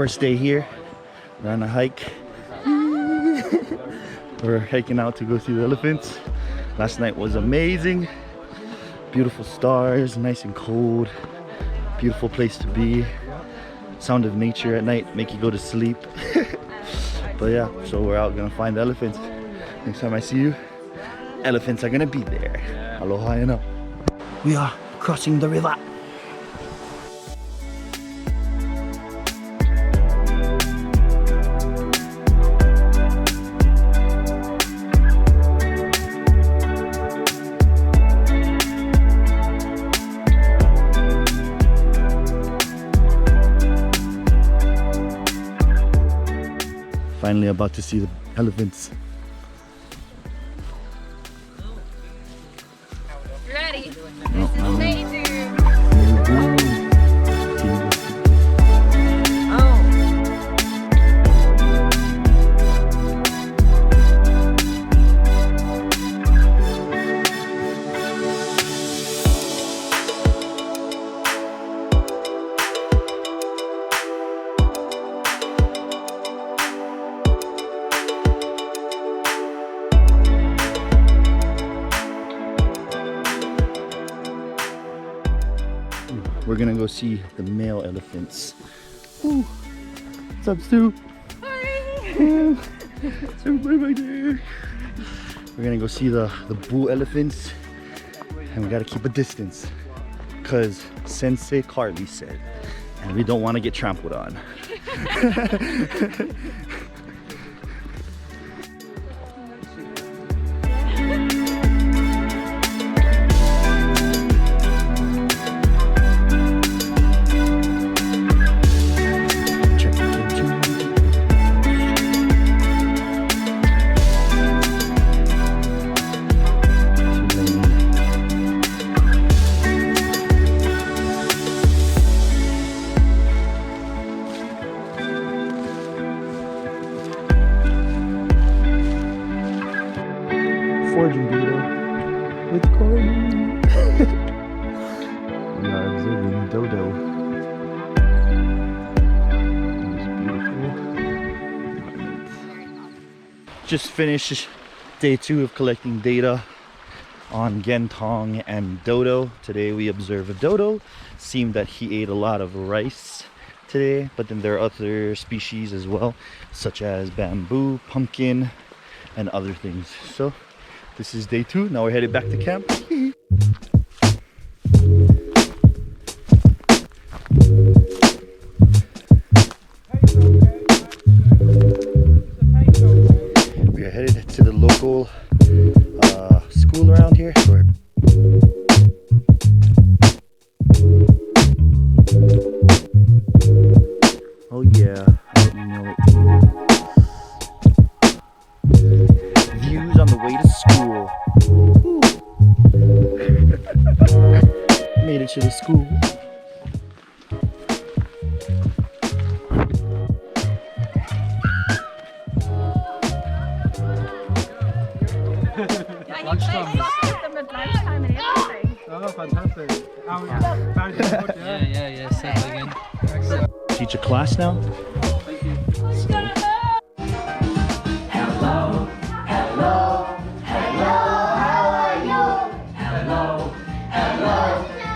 First day here, we're on a hike. We're hiking out to go see the elephants. Last night was amazing. Beautiful stars, nice and cold. Beautiful place to be. Sound of nature at night make you go to sleep. But yeah, so we're out gonna find the elephants. Next time I see you, elephants are gonna be there. Aloha, you know. We are crossing the river. Finally about to see the elephants. Ready? No, This is amazing. We're gonna go see the male elephants. Woo. What's up, Stu? Hi! Everybody right there. We're gonna go see the bull elephants, and we gotta keep a distance because Sensei Carly said, and we don't want to get trampled on. Foraging data with Carly. We are observing Dodo. Just finished day 2 of collecting data on Gentong and Dodo. Today we observe a Dodo. Seemed that he ate a lot of rice today, but then there are other species as well, such as bamboo, pumpkin, and other things. So this is day 2. Now we're headed back to camp. We are headed to the local school around here. Oh yeah, you know it. Views on the way to school. Made it to the school. Oh, fantastic. Oh, yeah. Yeah, settle again. Excellent. Teach a class now. Thank you. Hello, hello, hello, how are you? Hello, hello,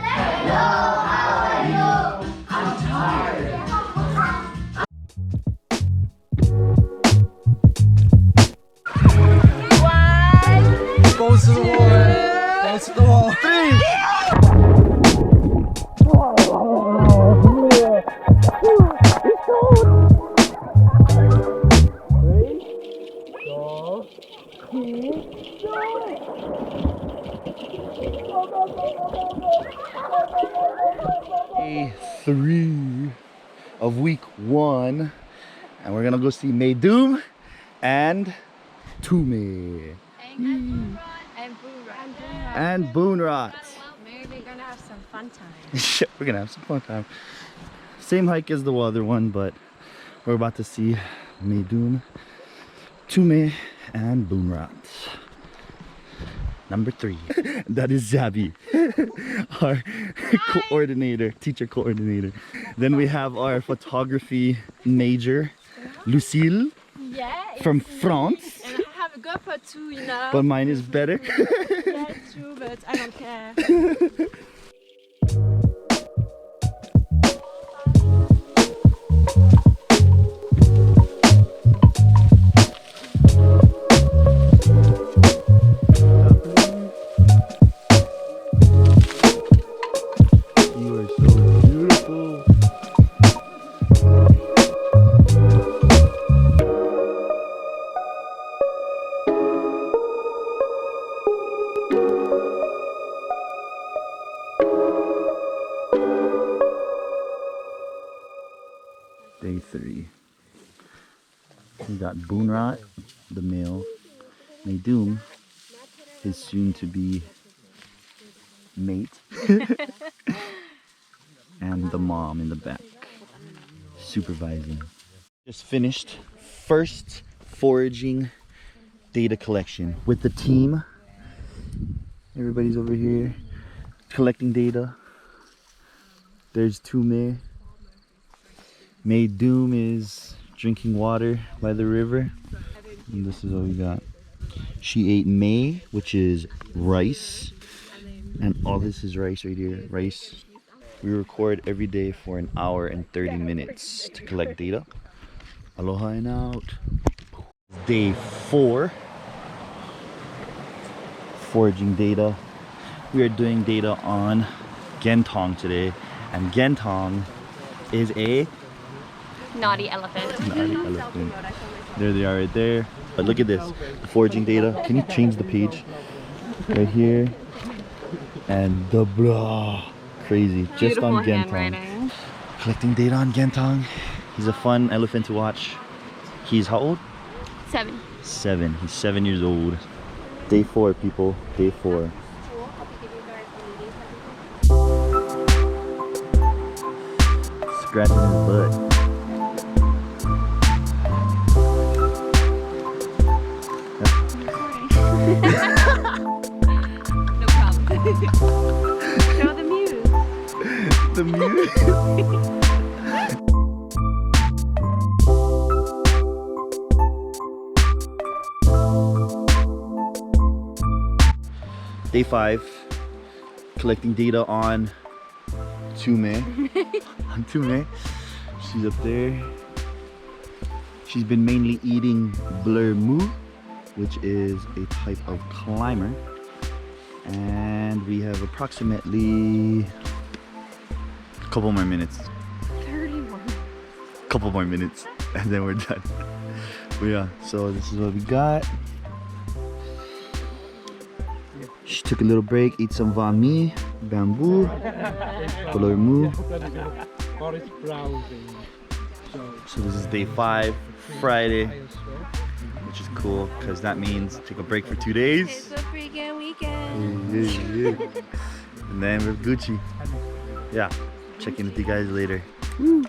hello, how are you? I'm tired. Go to the wall, Go to the wall. 3. Day 3 of week 1, and we're gonna go see Maydoom and Tume and Boonrot. Maybe we're gonna have some fun time. We're gonna have some fun time. Same hike as the other one, but we're about to see Maydoom, Tume, and Boonrot. Number 3. That is Zabi, our coordinator, teacher coordinator. Then we have our photography major, Lucille, Yeah. from it's me. France. And I have a GoPro too, you know. But mine is better. Yeah, it's true, but I don't care. You are so beautiful. Day 3. We got Boonrot, the male, Maydoom, his soon-to-be mate, and the mom in the back, supervising. Just finished first foraging data collection with the team. Everybody's over here collecting data. There's Tume. Maydoom is drinking water by the river. And this is what we got. She ate May, which is rice. And all this is rice right here, rice. We record every day for an hour and 30 minutes to collect data. Aloha and out. Day 4. Foraging data. We are doing data on Gentong today. And Gentong is a Naughty elephant. naughty elephant. There they are right there. But look at this, the foraging data. Can you change the page? Right here. And the blah. Crazy. Just on Gentong. Collecting data on Gentong. He's a fun elephant to watch. He's how old? 7. 7. He's 7 years old. Day 4, people. Day 4. Scratching his butt. No problem. Show the muse. The muse. Day 5, collecting data on Tume. On Tume. She's up there. She's been mainly eating blur moo, which is a type of climber. And we have approximately a couple more minutes. 31. Couple more minutes and then we're done. But yeah, so this is what we got. She took a little break, ate some van mi, bamboo, blur moo. Forest browsing. So this is day 5, Friday, which is cool because that means take a break for 2 days. It's a freaking weekend. Yeah. And then we're Gucci. Yeah, check in with you guys later. Woo.